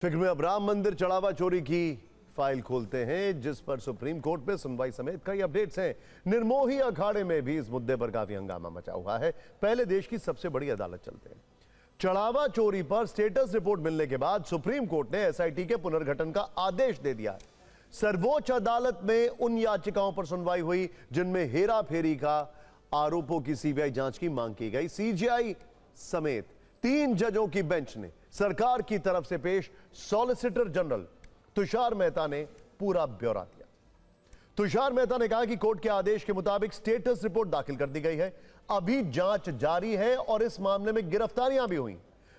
फिक्र में अब राम मंदिर चढ़ावा चोरी की फाइल खोलते हैं, जिस पर सुप्रीम कोर्ट में सुनवाई समेत कई अपडेट्स हैं। निर्मोही अखाड़े में भी इस मुद्दे पर काफी हंगामा मचा हुआ है। पहले देश की सबसे बड़ी अदालत चलते हैं। चढ़ावा चोरी पर स्टेटस रिपोर्ट मिलने के बाद सुप्रीम कोर्ट ने एसआईटी के पुनर्गठन का आदेश दे दिया है। सर्वोच्च अदालत में उन याचिकाओं पर सुनवाई हुई जिनमें हेरा फेरी का आरोपों की सीबीआई जांच की मांग की गई। सीजेआई समेत 3 जजों की बेंच ने सरकार की तरफ से पेश सॉलिसिटर जनरल तुषार मेहता ने पूरा ब्यौरा दिया। तुषार मेहता ने कहा कि कोर्ट के आदेश के मुताबिक स्टेटस रिपोर्ट दाखिल कर दी गई है, अभी जांच जारी है और इस मामले में गिरफ्तारियां भी हुई।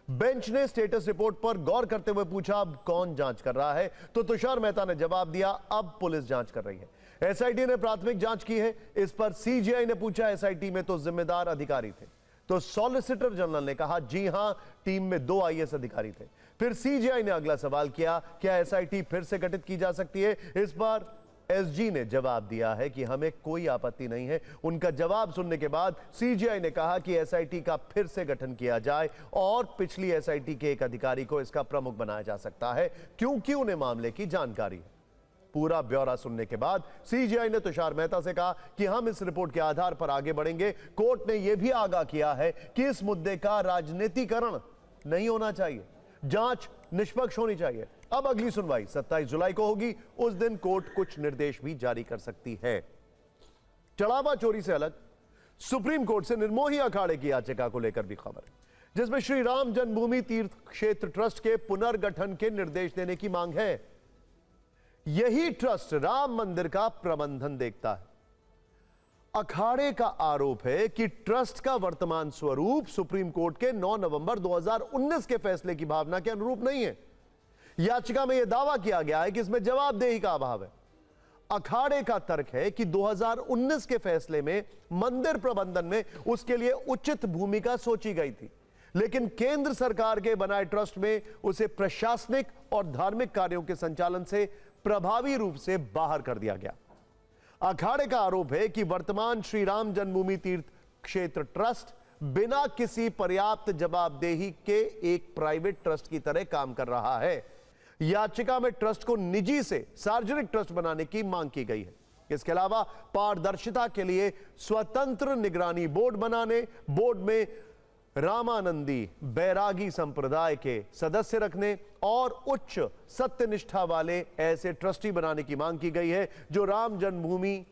बेंच ने स्टेटस रिपोर्ट पर गौर करते हुए पूछा, अब कौन जांच कर रहा है? तो तुषार मेहता ने जवाब दिया, अब पुलिस जांच कर रही है। एसआईटी ने प्राथमिक जांच की है। इस पर सीजीआई ने पूछा, एसआईटी में तो जिम्मेदार अधिकारी थे? तो सॉलिसिटर जनरल ने कहा, जी हां, टीम में 2 आईएएस अधिकारी थे। फिर सीजीआई ने अगला सवाल किया, क्या एसआईटी फिर से गठित की जा सकती है? इस पर एसजी ने जवाब दिया है कि हमें कोई आपत्ति नहीं है। उनका जवाब सुनने के बाद सीजीआई ने कहा कि एसआईटी का फिर से गठन किया जाए और पिछली एसआईटी के एक अधिकारी को इसका प्रमुख बनाया जा सकता है, क्योंकि उन्हें मामले की जानकारी है। पूरा ब्यौरा सुनने के बाद सीजीआई ने तुषार मेहता से कहा कि हम इस रिपोर्ट के आधार पर आगे बढ़ेंगे। कोर्ट ने यह भी आगाह किया है कि इस मुद्दे का राजनीतिकरण नहीं होना चाहिए, जांच निष्पक्ष होनी चाहिए। अब अगली सुनवाई 27 जुलाई को होगी। उस दिन कोर्ट कुछ निर्देश भी जारी कर सकती है। चढ़ावा चोरी से अलग सुप्रीम कोर्ट से निर्मोही अखाड़े की याचिका को लेकर भी खबर है, जिसमें श्री राम जन्मभूमि तीर्थ क्षेत्र ट्रस्ट के पुनर्गठन के निर्देश देने की मांग है। यही ट्रस्ट राम मंदिर का प्रबंधन देखता है। अखाड़े का आरोप है कि ट्रस्ट का वर्तमान स्वरूप सुप्रीम कोर्ट के 9 नवंबर 2019 के फैसले की भावना के अनुरूप नहीं है। याचिका में यह दावा किया गया है कि इसमें जवाबदेही का अभाव है। अखाड़े का तर्क है कि 2019 के फैसले में मंदिर प्रबंधन में उसके लिए उचित भूमिका सोची गई थी, लेकिन केंद्र सरकार के बनाए ट्रस्ट में उसे प्रशासनिक और धार्मिक कार्यों के संचालन से प्रभावी रूप से बाहर कर दिया गया। अखाड़े का आरोप है कि वर्तमान श्री राम जन्मभूमि तीर्थ क्षेत्र ट्रस्ट बिना किसी पर्याप्त जवाबदेही के एक प्राइवेट ट्रस्ट की तरह काम कर रहा है। याचिका में ट्रस्ट को निजी से सार्वजनिक ट्रस्ट बनाने की मांग की गई है। इसके अलावा पारदर्शिता के लिए स्वतंत्र निगरानी बोर्ड बनाने, बोर्ड में रामानंदी बैरागी संप्रदाय के सदस्य रखने और उच्च सत्यनिष्ठा वाले ऐसे ट्रस्टी बनाने की मांग की गई है जो राम जन्मभूमि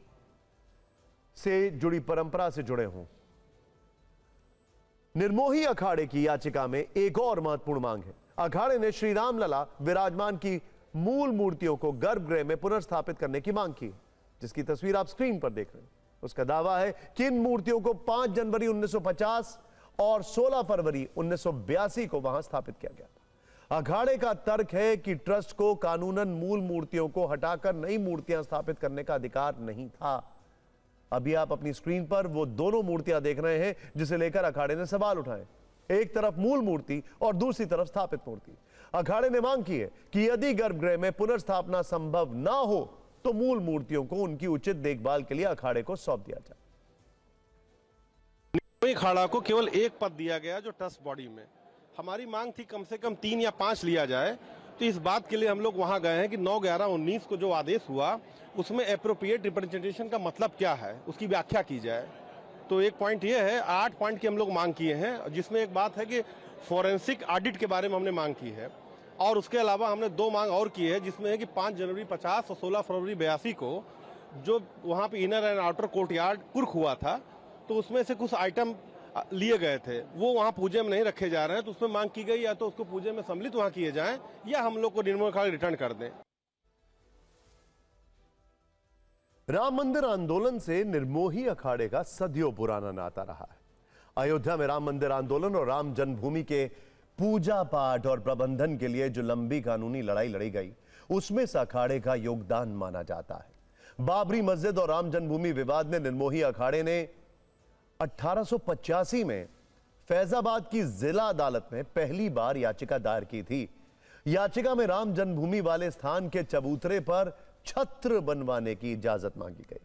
से जुड़ी परंपरा से जुड़े हों। निर्मोही अखाड़े की याचिका में एक और महत्वपूर्ण मांग है। अखाड़े ने श्री राम लला विराजमान की मूल मूर्तियों को गर्भगृह में पुनर्स्थापित करने की मांग की, जिसकी तस्वीर आप स्क्रीन पर देख रहे हैं। उसका दावा है कि इन मूर्तियों को 5 जनवरी 1950 और 16 फरवरी 1982 को वहां स्थापित किया गया था। अखाड़े का तर्क है कि ट्रस्ट को कानूनन मूल मूर्तियों को हटाकर नई मूर्तियां स्थापित करने का अधिकार नहीं था। अभी आप अपनी स्क्रीन पर वो दोनों मूर्तियां देख रहे हैं जिसे लेकर अखाड़े ने सवाल उठाए। एक तरफ मूल मूर्ति और दूसरी तरफ स्थापित मूर्ति। अखाड़े ने मांग की है कि यदि गर्भगृह में पुनर्स्थापना संभव ना हो तो मूल मूर्तियों को उनकी उचित देखभाल के लिए अखाड़े को सौंप दिया जाए। अखाड़ा को केवल एक पद दिया गया जो ट्रस्ट बॉडी में। हमारी मांग थी कम से कम 3 या 5 लिया जाए। तो इस बात के लिए हम लोग वहां गए हैं कि 9/11/19 को जो आदेश हुआ उसमें एप्रोप्रिएट रिप्रेजेंटेशन का मतलब क्या है, उसकी व्याख्या की जाए। तो एक पॉइंट ये है, 8 पॉइंट की हम लोग मांग किए हैं, जिसमें एक बात है कि फॉरेंसिक ऑडिट के बारे में हमने मांग की है। और उसके अलावा हमने 2 मांग और की है, जिसमें है कि 5 जनवरी 50 और 16 फरवरी 82 को जो वहां पे इनर एंड आउटर कोर्टयार्ड कुर्क हुआ था, तो उसमें से कुछ आइटम लिए गए थे, वो वहां पूजे में नहीं रखे जा रहे हैं। तो उसमें मांग की गई या तो उसको पूजे में सम्मिलित वहां किए जाएं या हम लोग को निर्मोही अखाड़ा रिटर्न कर दें। राम मंदिर आंदोलन से निर्मोही अखाड़े का सदियों पुराना नाता रहा है। अयोध्या में राम मंदिर आंदोलन और राम जन्मभूमि के पूजा पाठ और प्रबंधन के लिए जो लंबी कानूनी लड़ाई लड़ी गई, उसमें इस अखाड़े का योगदान माना जाता है। बाबरी मस्जिद और राम जन्मभूमि विवाद में निर्मोही अखाड़े ने 1885 में फैजाबाद की जिला अदालत में पहली बार याचिका दायर की थी। याचिका में राम जन्मभूमि वाले स्थान के चबूतरे पर छत्र बनवाने की इजाजत मांगी गई,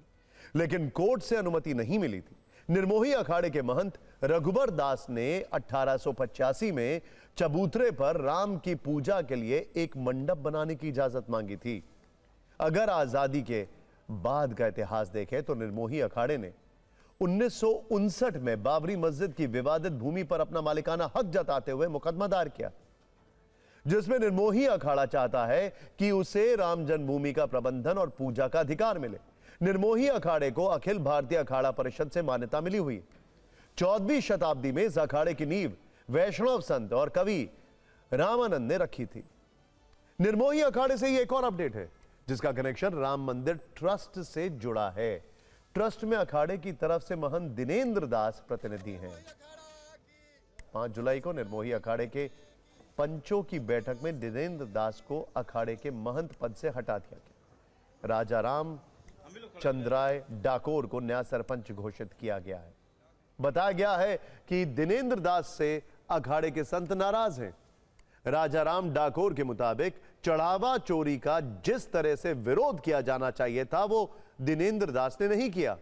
लेकिन कोर्ट से अनुमति नहीं मिली थी। निर्मोही अखाड़े के महंत रघुबर दास ने 1885 में चबूतरे पर राम की पूजा के लिए एक मंडप बनाने की इजाजत मांगी थी। अगर आजादी के बाद का इतिहास देखें तो निर्मोही अखाड़े ने 1959 में बाबरी मस्जिद की विवादित भूमि पर अपना मालिकाना हक जताते हुए मुकदमा दायर किया, जिसमें निर्मोही अखाड़ा चाहता है कि उसे राम जन्मभूमि का प्रबंधन और पूजा का अधिकार मिले। निर्मोही अखाड़े को अखिल भारतीय अखाड़ा परिषद से मान्यता मिली हुई। 14वीं शताब्दी में इस अखाड़े की नींव वैष्णव संत और कवि रामानंद ने रखी थी। निर्मोही अखाड़े से ही एक और अपडेट है जिसका कनेक्शन राम मंदिर ट्रस्ट से जुड़ा है। ट्रस्ट में अखाड़े की तरफ से महंत दिनेंद्र दास प्रतिनिधि हैं। 5 जुलाई को निर्मोही अखाड़े के पंचों की बैठक में दिनेंद्र दास को अखाड़े के महंत पद से हटा दिया गया। राजा राम चंद्राय डाकोर को नया सरपंच घोषित किया गया है। बताया गया है कि दिनेंद्र दास से अखाड़े के संत नाराज हैं। राजा राम डाकोर के मुताबिक चढ़ावा चोरी का जिस तरह से विरोध किया जाना चाहिए था वो दिनेंद्र दास ने नहीं किया।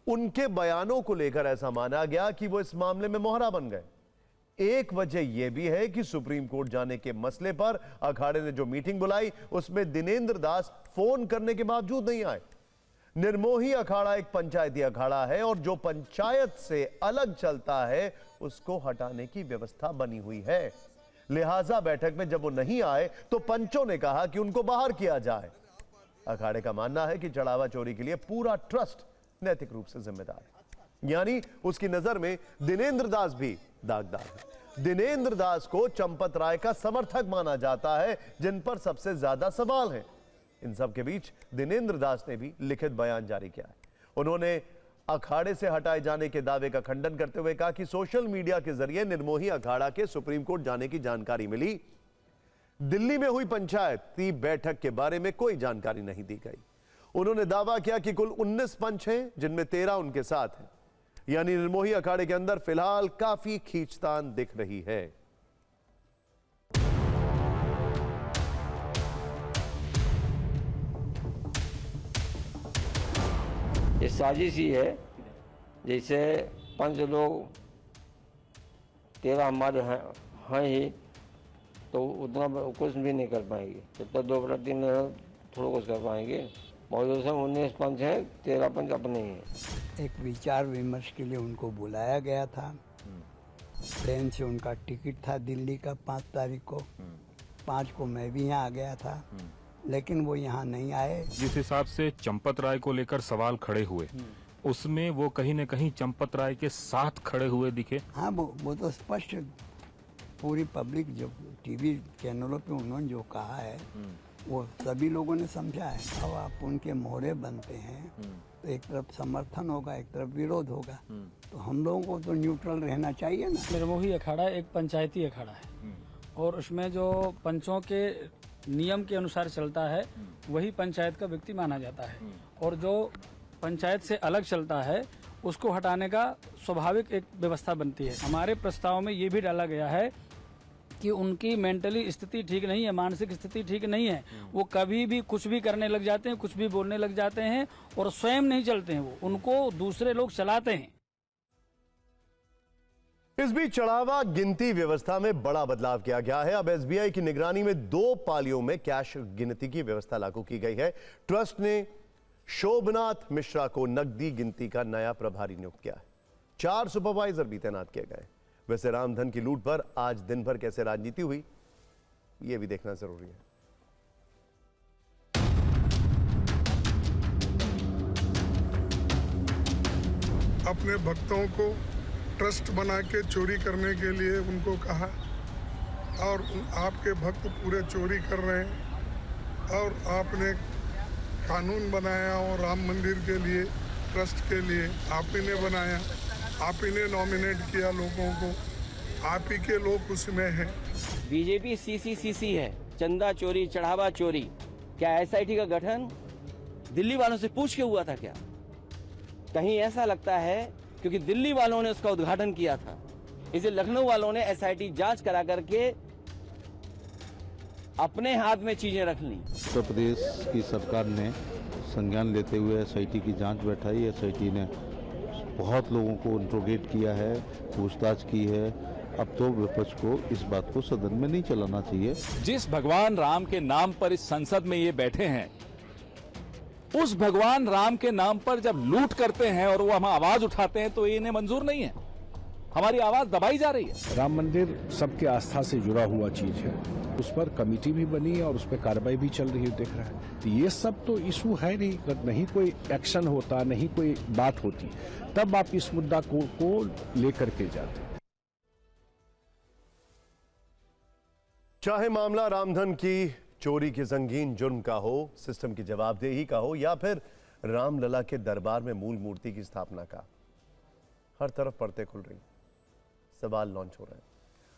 उनके बयानों को लेकर ऐसा माना गया कि वो इस मामले में मोहरा बन गए। एक वजह यह भी है कि सुप्रीम कोर्ट जाने के मसले पर अखाड़े ने जो मीटिंग बुलाई उसमें दिनेंद्र दास फोन करने के बावजूद नहीं आए। निर्मोही अखाड़ा एक पंचायती अखाड़ा है और जो पंचायत से अलग चलता है उसको हटाने की व्यवस्था बनी हुई है। लिहाजा बैठक में जब वो नहीं आए तो पंचों ने कहा कि उनको बाहर किया जाए। अखाड़े का मानना है कि चढ़ावा चोरी के लिए पूरा ट्रस्ट नैतिक रूप से जिम्मेदार है, यानी उसकी नजर में दिनेंद्र दास भी दागदार है। दिनेंद्र दास को चंपत राय का समर्थक माना जाता है जिन पर सबसे ज्यादा सवाल है। इन सब के बीच दिनेंद्र दास ने भी लिखित बयान जारी किया है। उन्होंने अखाड़े से हटाए जाने के दावे का खंडन करते हुए कहा कि सोशल मीडिया के जरिए निर्मोही अखाड़ा के सुप्रीम कोर्ट जाने की जानकारी मिली। दिल्ली में हुई पंचायती बैठक के बारे में कोई जानकारी नहीं दी गई। उन्होंने दावा किया कि कुल 19 पंच हैं जिनमें 13 उनके साथ हैं, यानी निर्मोही अखाड़े के अंदर फिलहाल काफी खींचतान दिख रही है। ये साजिश ही है। जैसे 5 लोग 13 हमारे हैं ही तो उतना कुछ भी नहीं कर पाएंगे। जब तक 2/3 थोड़ा कुछ कर पाएंगे। मौजूद से 19 पंच हैं, 13 पंच अपने ही हैं। एक विचार विमर्श के लिए उनको बुलाया गया था। ट्रेन से उनका टिकट था दिल्ली का 5 तारीख को। 5 को मैं भी यहाँ आ गया था, लेकिन वो यहाँ नहीं आए। जिस हिसाब से चंपत राय को लेकर सवाल खड़े हुए उसमें वो कहीं न कहीं चंपत राय के साथ खड़े हुए दिखे। हाँ, वो तो स्पष्ट पूरी पब्लिक जो टीवी चैनलों पे उन्होंने जो कहा है वो सभी लोगों ने समझा है। अब आप उनके मोहरे बनते हैं तो एक तरफ समर्थन होगा, एक तरफ विरोध होगा, तो हम लोगों को तो न्यूट्रल रहना चाहिए ना। निर्मोही अखाड़ा एक पंचायती अखाड़ा है और उसमें जो पंचों के नियम के अनुसार चलता है वही पंचायत का व्यक्ति माना जाता है, और जो पंचायत से अलग चलता है उसको हटाने का स्वाभाविक एक व्यवस्था बनती है। हमारे प्रस्ताव में ये भी डाला गया है कि उनकी मेंटली स्थिति ठीक नहीं है, मानसिक स्थिति ठीक नहीं है। वो कभी भी कुछ भी करने लग जाते हैं, कुछ भी बोलने लग जाते हैं और स्वयं नहीं चलते हैं, वो उनको दूसरे लोग चलाते हैं। इस बीच चढ़ावा गिनती व्यवस्था में बड़ा बदलाव किया गया है। अब एसबीआई की निगरानी में 2 पालियों में कैश गिनती की व्यवस्था लागू की गई है। ट्रस्ट ने शोभनाथ मिश्रा को नकदी गिनती का नया प्रभारी नियुक्त किया है। 4 सुपरवाइजर भी तैनात किए गए। वैसे रामधन की लूट पर आज दिन भर कैसे राजनीति हुई यह भी देखना जरूरी है। अपने भक्तों को ट्रस्ट बना के चोरी करने के लिए उनको कहा और आपके भक्त पूरे चोरी कर रहे हैं और आपने कानून बनाया और राम मंदिर के लिए ट्रस्ट के लिए आप ही ने बनाया, आप ही ने नॉमिनेट किया लोगों को, आप ही के लोग उसमें हैं। बीजेपी CCCC है, चंदा चोरी चढ़ावा चोरी। क्या SIT का गठन दिल्ली वालों से पूछ के हुआ था क्या? कहीं ऐसा लगता है क्योंकि दिल्ली वालों ने उसका उद्घाटन किया था, इसे लखनऊ वालों ने SIT जांच करा करके अपने हाथ में चीजें रख ली। उत्तर प्रदेश की सरकार ने संज्ञान लेते हुए SIT की जांच बैठाई। SIT ने बहुत लोगों को इंट्रोगेट किया है, पूछताछ की है। अब तो विपक्ष को इस बात को सदन में नहीं चलाना चाहिए। जिस भगवान राम के नाम पर इस संसद में ये बैठे हैं, उस भगवान राम के नाम पर जब लूट करते हैं और वो हम आवाज उठाते हैं तो ये इन्हें मंजूर नहीं है। हमारी आवाज दबाई जा रही है। राम मंदिर सबके आस्था से जुड़ा हुआ चीज है, उस पर कमेटी भी बनी है और उस पर कार्रवाई भी चल रही है, दिख रहा है। तो ये सब तो इशू है नहीं, अगर नहीं कोई एक्शन होता, नहीं कोई बात होती, तब आप इस मुद्दा को लेकर के जाते। चाहे मामला रामधन की चोरी के संगीन जुर्म का हो, सिस्टम की जवाबदेही का हो, या फिर रामलला के दरबार में मूल मूर्ति की स्थापना का, हर तरफ परतें खुल रही, सवाल लॉन्च हो रहे हैं।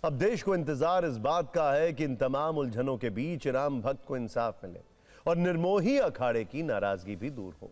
अब देश को इंतजार इस बात का है कि इन तमाम उलझनों के बीच राम भक्त को इंसाफ मिले और निर्मोही अखाड़े की नाराजगी भी दूर हो।